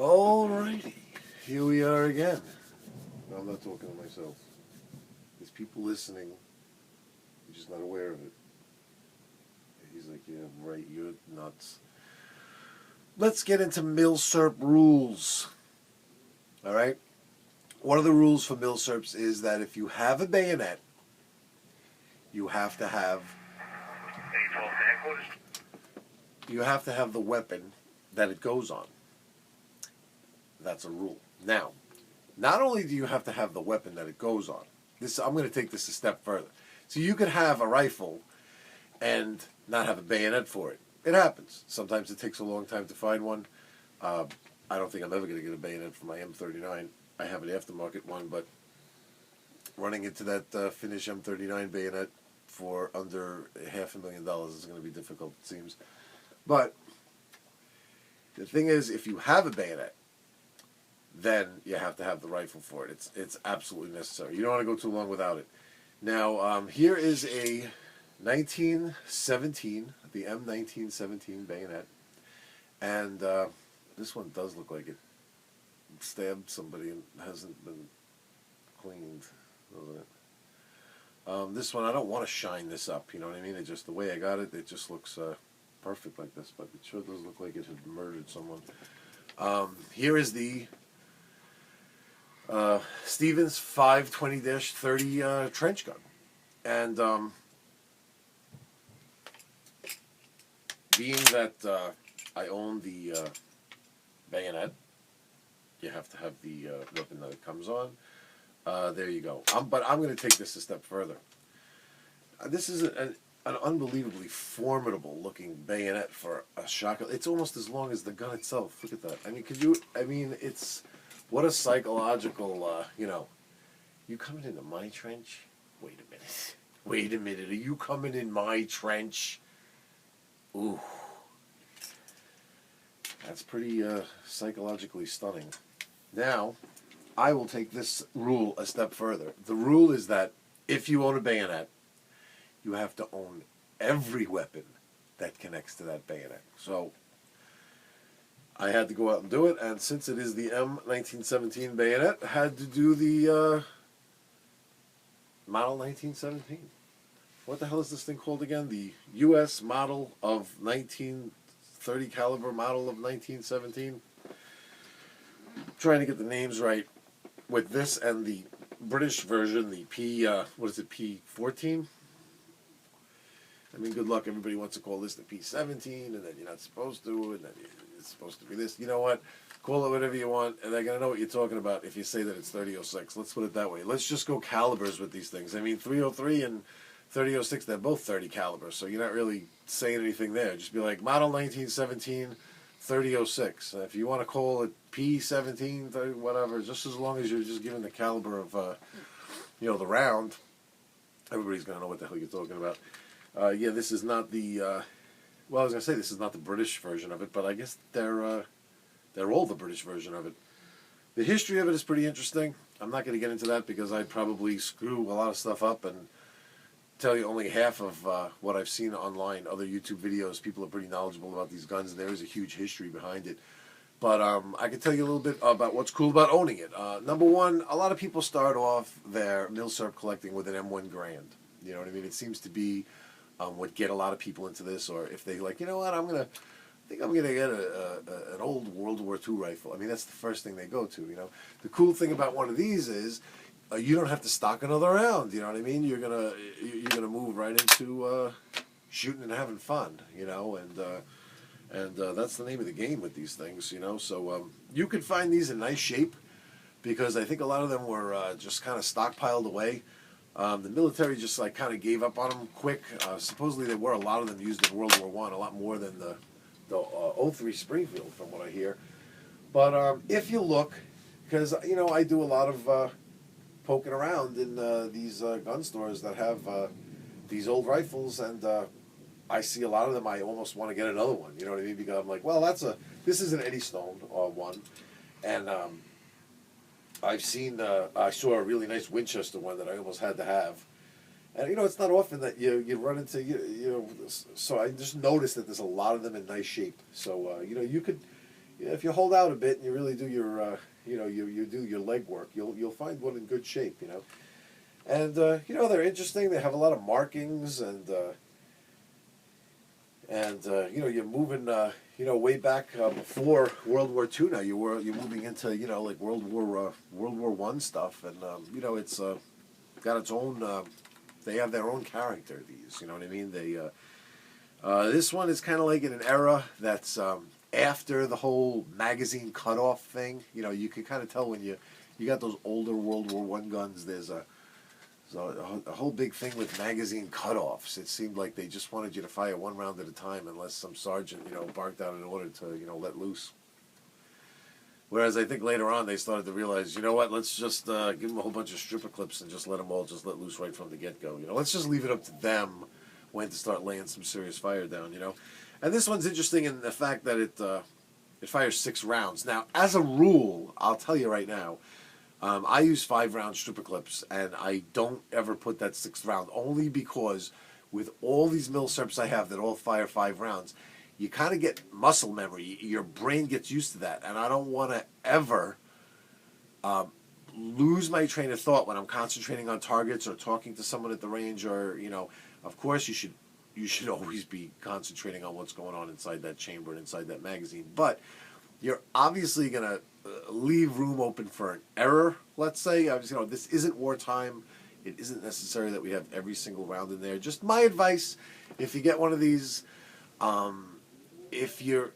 Alrighty, here we are again. I'm not talking to myself. There's people listening. You're just not aware of it. He's like, yeah, right, you're nuts. Let's get into Milsurp rules. Alright? One of the rules for Milsurps is that if you have a bayonet, you have to have the weapon that it goes on. That's a rule. Now, not only do you have to have the weapon that it goes on, I'm going to take this a step further. So you could have a rifle and not have a bayonet for it. It happens. Sometimes it takes a long time to find one. I don't think I'm ever going to get a bayonet for my M39. I have an aftermarket one, but running into that Finnish M39 bayonet for under $500,000 is going to be difficult, it seems. But the thing is, if you have a bayonet, then you have to have the rifle for it. It's absolutely necessary. You don't want to go too long without it. Now, here is a 1917, the M1917 bayonet, and this one does look like it stabbed somebody and hasn't been cleaned, doesn't it? This one, I don't want to shine this up, you know what I mean? It just, the way I got it, it just looks perfect like this, but it sure does look like it had murdered someone. Here is the Stevens 520-30 trench gun. And being that I own the bayonet, you have to have the weapon that it comes on. There you go. But I'm going to take this a step further. This is an unbelievably formidable looking bayonet for a shotgun. It's almost as long as the gun itself. Look at that. I mean, it's, what a psychological, you coming into my trench? Wait a minute. Wait a minute. Are you coming in my trench? Ooh. That's pretty psychologically stunning. Now, I will take this rule a step further. The rule is that if you own a bayonet, you have to own every weapon that connects to that bayonet. So, I had to go out and do it, and since it is the M1917 bayonet, I had to do the Model 1917. What the hell is this thing called again? The U.S. model of 1930 caliber model of 1917. Trying to get the names right with this and the British version, the P14? I mean, good luck. Everybody wants to call this the P17, and then you're not supposed to, and then it's supposed to be this. You know what? Call it whatever you want, and they're going to know what you're talking about if you say that it's 3006. Let's put it that way. Let's just go calibers with these things. I mean, 303 and 3006, they're both 30 caliber, so you're not really saying anything there. Just be like, Model 1917, 3006. If you want to call it P17, 30, whatever, just as long as you're just giving the caliber of, the round, everybody's going to know what the hell you're talking about. Yeah, this is not the, I was going to say this is not the British version of it, but I guess they're all the British version of it. The history of it is pretty interesting. I'm not going to get into that because I'd probably screw a lot of stuff up and tell you only half of what I've seen online. Other YouTube videos, people are pretty knowledgeable about these guns, and there is a huge history behind it. But I can tell you a little bit about what's cool about owning it. Number one, a lot of people start off their Milsurp collecting with an M1 Garand. You know what I mean? It seems to be what get a lot of people into this, or if they like, you know what, I think I'm gonna get an old World War II rifle. I mean, that's the first thing they go to. You know, the cool thing about one of these is you don't have to stock another round. You know what I mean? You're gonna move right into shooting and having fun. You know, and that's the name of the game with these things. You know, so you can find these in nice shape because I think a lot of them were just kind of stockpiled away. The military just like kind of gave up on them quick. Supposedly there were a lot of them used in World War I, a lot more than the 03 Springfield, from what I hear. But if you look, because I do a lot of poking around in these gun stores that have these old rifles, and I see a lot of them. I almost want to get another one. You know what I mean? Because I'm like, well, this is an Eddystone one, and I saw a really nice Winchester one that I almost had to have. And, it's not often that you run into, so I just noticed that there's a lot of them in nice shape. So, you if you hold out a bit and you really do your you do your legwork, you'll find one in good shape, And they're interesting. They have a lot of markings, and you're moving way back before World War II. Now you're moving into like World War I stuff, and it's got its own. They have their own character. These, you know what I mean? They this one is kind of like in an era that's after the whole magazine cutoff thing. You can kind of tell when you got those older World War I guns. There's a whole big thing with magazine cutoffs. It seemed like they just wanted you to fire one round at a time unless some sergeant, barked out an order to, let loose. Whereas I think later on they started to realize, let's just give them a whole bunch of stripper clips and just let them all just let loose right from the get-go. Let's just leave it up to them when to start laying some serious fire down, And this one's interesting in the fact that it fires 6 rounds. Now, as a rule, I'll tell you right now, I use 5-round stripper clips, and I don't ever put that 6th round, only because with all these Milsurps I have that all fire 5 rounds, you kind of get muscle memory. Your brain gets used to that, and I don't want to ever lose my train of thought when I'm concentrating on targets or talking to someone at the range, or of course you should always be concentrating on what's going on inside that chamber and inside that magazine, but you're obviously going to leave room open for an error, let's say. This isn't wartime. It isn't necessary that we have every single round in there. Just my advice, if you get one of these, if you're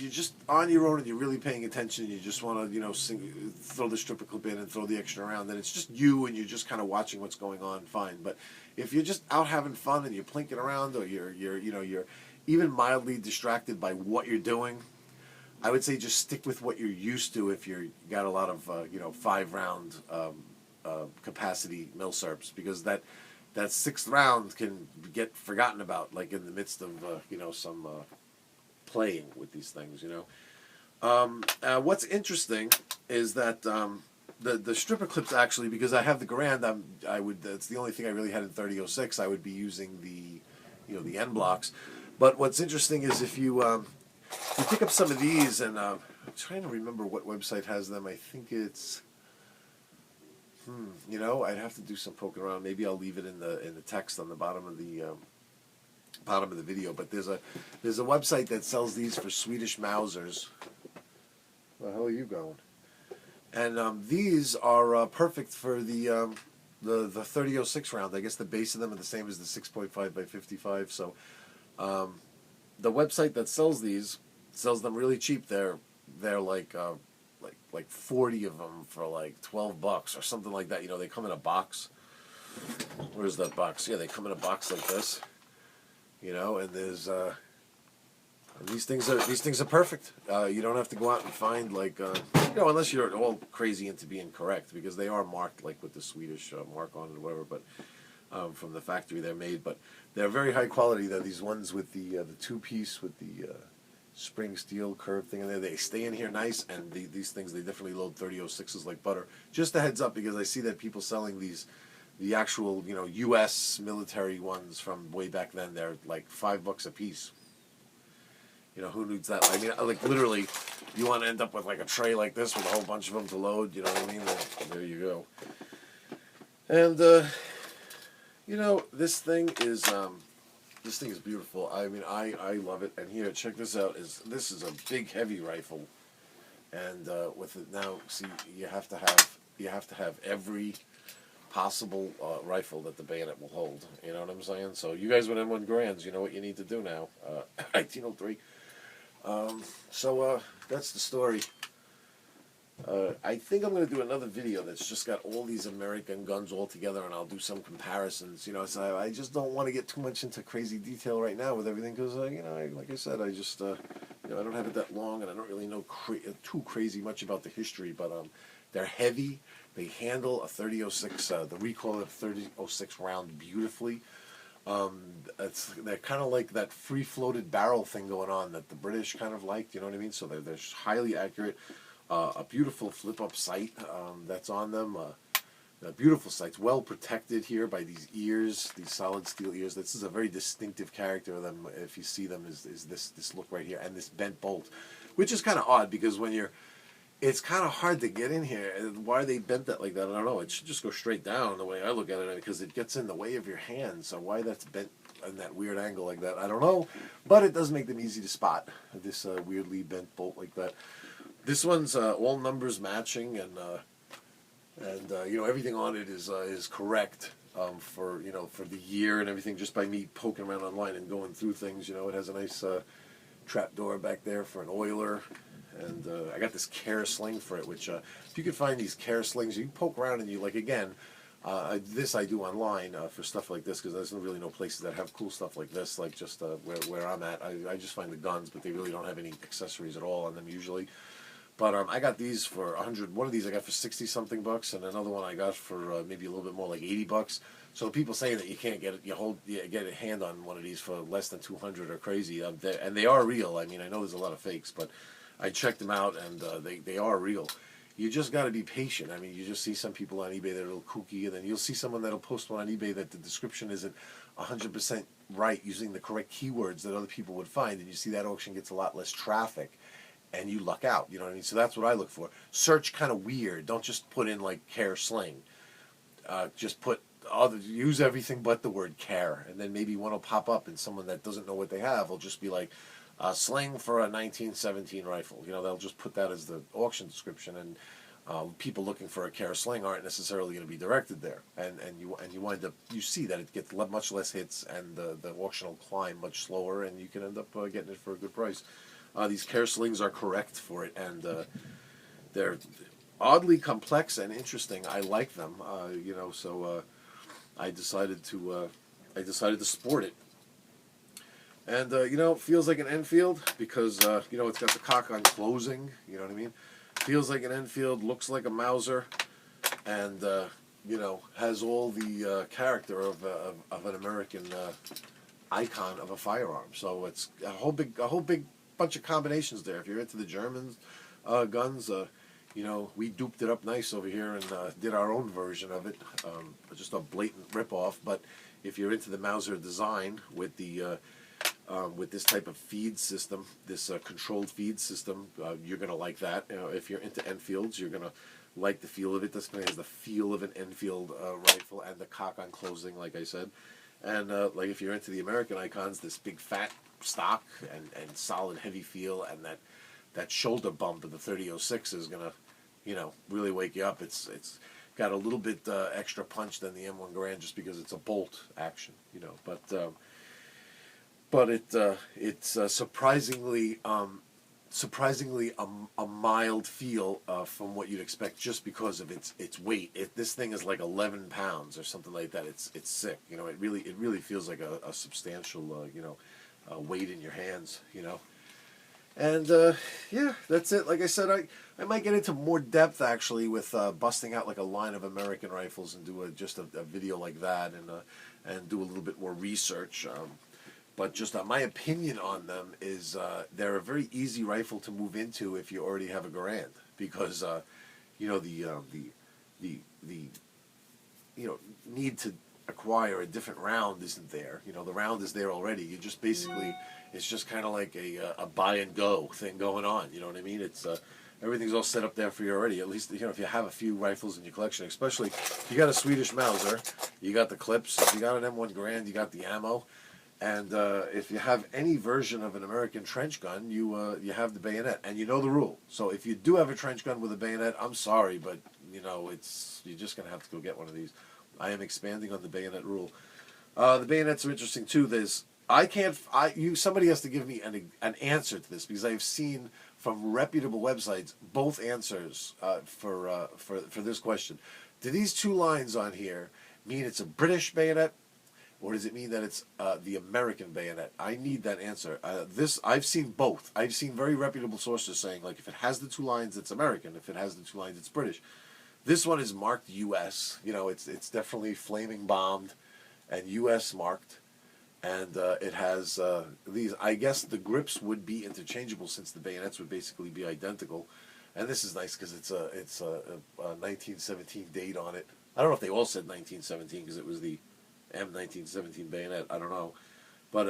just on your own and you're really paying attention, you just want to, throw the stripper clip in and throw the extra round, then it's just you and you're just kind of watching what's going on, fine. But if you're just out having fun and you're plinking around, or you're even mildly distracted by what you're doing, I would say just stick with what you're used to if you got a lot of 5-round capacity Milsurps, because that 6th round can get forgotten about, like in the midst of some playing with these things. What's interesting is that the stripper clips, actually, because I have the Garand, that's the only thing I really had in 3006. I would be using the N blocks. But what's interesting is if you pick up some of these, and I'm trying to remember what website has them. I think it's, I'd have to do some poking around. Maybe I'll leave it in the text on the bottom of the video. But there's a website that sells these for Swedish Mausers. Where the hell are you going? And these are perfect for the 3006 round. I guess the base of them are the same as the 6.5 by 55. So the website that sells these sells them really cheap. They're like 40 of them for like $12 or something like that. They come in a box. Where's that box? Yeah, they come in a box like this. And there's these things are perfect. You don't have to go out and find unless you're all crazy into being correct, because they are marked like with the Swedish mark on it or whatever, but from the factory they're made. But they're very high quality. They're these ones with the 2-piece with the spring steel curved thing in there. They stay in here nice, and these things, they definitely load 3006s like butter. Just a heads up, because I see that people selling the actual U.S. military ones from way back then. They're like $5 a piece. Who needs that? I mean, like literally, you want to end up with like a tray like this with a whole bunch of them to load. You know what I mean? Well, there you go. And this thing is beautiful. I mean, I love it. And here, check this out. This is a big, heavy rifle, and with it now, see, you have to have every possible rifle that the bayonet will hold. You know what I'm saying? So you guys with M1 Garands, you know what you need to do now. 1903. So that's the story. I think I'm going to do another video that's just got all these American guns all together, and I'll do some comparisons. So I just don't want to get too much into crazy detail right now with everything, because like I said, I just I don't have it that long, and I don't really know too crazy much about the history. But they're heavy. They handle a 3006, the recoil of 3006 round beautifully. They're kind of like that free-floated barrel thing going on that the British kind of liked. You know what I mean? So they're highly accurate. A beautiful flip-up sight that's on them. A beautiful sights, well protected here by these ears, these solid steel ears. This is a very distinctive character of them. If you see them, is this look right here, and this bent bolt. which is kind of odd because when you're, it's kind of hard to get in here. And why they bent that like that, I don't know. It should just go straight down the way I look at it, because it gets in the way of your hand. So why that's bent in that weird angle like that, I don't know. But it does make them easy to spot, this weirdly bent bolt like that. This one's all numbers matching, and you know, everything on it is correct for, you know, for the year and everything, just by me poking around online and going through things. You know, it has a nice trap door back there for an oiler. And I got this care sling for it, which if you could find these care slings, you can poke around and you, like, again, this I do online for stuff like this, because there's really no places that have cool stuff like this, like just where I'm at. I just find the guns, but they really don't have any accessories at all on them usually. But I got these for 100. One of these I got for 60-something bucks, and another one I got for maybe a little bit more, like 80 bucks. So people saying that you can't get it, get a hand on one of these for less than 200 are crazy. And they are real. I mean, I know there's a lot of fakes, but I checked them out, and they are real. You just got to be patient. I mean, you just see some people on eBay that are a little kooky, and then you'll see someone that'll post one on eBay that the description isn't 100% right, using the correct keywords that other people would find, and you see that auction gets a lot less traffic, and you luck out. You know what I mean? So that's what I look for. Search kind of weird. Don't just put in like care sling. Just put use everything but the word care, and then maybe one will pop up, and someone that doesn't know what they have will just be like, sling for a 1917 rifle. You know, they'll just put that as the auction description, and people looking for a care sling aren't necessarily going to be directed there. And you wind up, you see that it gets much less hits, and the auction will climb much slower, and you can end up getting it for a good price. These care slings are correct for it, and they're oddly complex and interesting. I like them, you know. So I decided to sport it. And, you know, it feels like an Enfield because, you know, it's got the cock on closing, you know what I mean? Feels like an Enfield, looks like a Mauser, and, you know, has all the character of an American icon of a firearm. So it's a whole big bunch of combinations there. If you're into the German guns, you know, we duped it up nice over here and did our own version of it, just a blatant ripoff. But if you're into the Mauser design with the with this type of feed system, this controlled feed system, you're going to like that. You know, if you're into Enfields, you're going to like the feel of it. This thing has the feel of an Enfield rifle, and the cock on closing, like I said. And like if you're into the American icons, this big fat stock and solid heavy feel, and that shoulder bump of the 3006 is going to, you know, really wake you up. It's got a little bit extra punch than the M1 Garand, just because it's a bolt action, you know. But it's surprisingly a mild feel from what you'd expect, just because of its weight. This thing is like 11 pounds or something like that. It's sick, you know. It really feels like a substantial you know, weight in your hands, you know. And yeah, that's it. Like I said, I might get into more depth actually with busting out like a line of American rifles and do just a video like that, and do a little bit more research. But just my opinion on them is they're a very easy rifle to move into if you already have a Garand, because you know, the you know, need to acquire a different round isn't there. You know, the round is there already. You just basically, it's just kind of like a buy and go thing going on. You know what I mean? It's everything's all set up there for you already. At least, you know, if you have a few rifles in your collection, especially if you got a Swedish Mauser, you got the clips. If you got an M1 Garand, you got the ammo. And if you have any version of an American trench gun, you have the bayonet, and you know the rule. So if you do have a trench gun with a bayonet, I'm sorry, but you know, you're just gonna have to go get one of these. I am expanding on the bayonet rule. The bayonets are interesting too. Somebody has to give me an answer to this, because I've seen from reputable websites both answers for this question. Do these two lines on here mean it's a British bayonet, or does it mean that it's the American bayonet? I need that answer. I've seen both. I've seen very reputable sources saying, like, if it has the two lines, it's American. If it has the two lines, it's British. This one is marked U.S. You know, it's definitely flaming bombed and U.S. marked, and it has these. I guess the grips would be interchangeable, since the bayonets would basically be identical. And this is nice because it's a 1917 date on it. I don't know if they all said 1917 because it was the M1917 bayonet. I don't know, but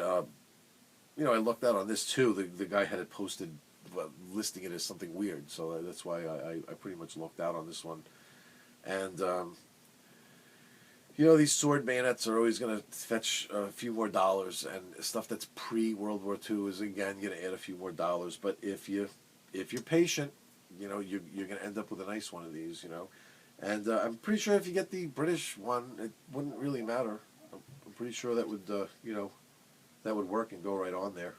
you know, I looked out on this too. The guy had it posted listing it as something weird. So that's why I pretty much lucked out on this one. And you know, these sword bayonets are always going to fetch a few more dollars, and stuff that's pre-World War II is again going to add a few more dollars. But if you're patient, you know, you're going to end up with a nice one of these, you know. And I'm pretty sure if you get the British one, it wouldn't really matter. I'm pretty sure that would, you know, that would work and go right on there.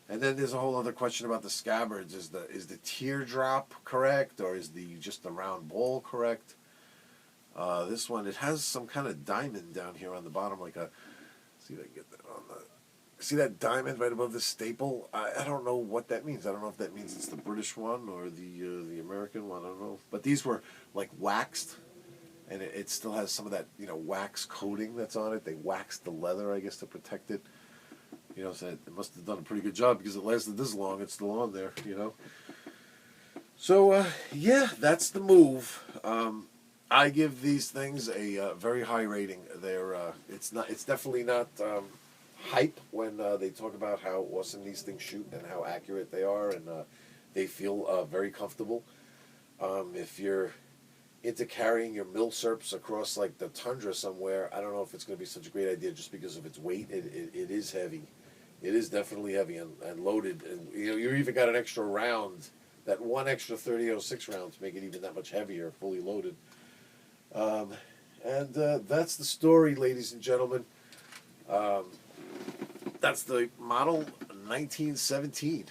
And then there's a whole other question about the scabbards. Is the teardrop correct, or is just the round ball correct? This one, it has some kind of diamond down here on the bottom, like a. See if I can get that on the. See that diamond right above the staple? I don't know what that means. I don't know if that means it's the British one or the American one. I don't know. But these were like waxed, and it still has some of that, you know, wax coating that's on it. They waxed the leather, I guess, to protect it. You know, so it must have done a pretty good job because it lasted this long. It's still on there, you know. So yeah, that's the move. I give these things a very high rating. It's definitely not hype when they talk about how awesome these things shoot and how accurate they are, and they feel very comfortable. If you're into carrying your Milsurps across like the tundra somewhere, I don't know if it's going to be such a great idea just because of its weight. It is heavy. It is definitely heavy and loaded, and you know, you even got an extra round, that one extra 30-06 round to make it even that much heavier, fully loaded. And that's the story, ladies and gentlemen. That's the model 1917.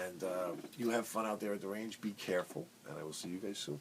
And you have fun out there at the range. Be careful, and I will see you guys soon.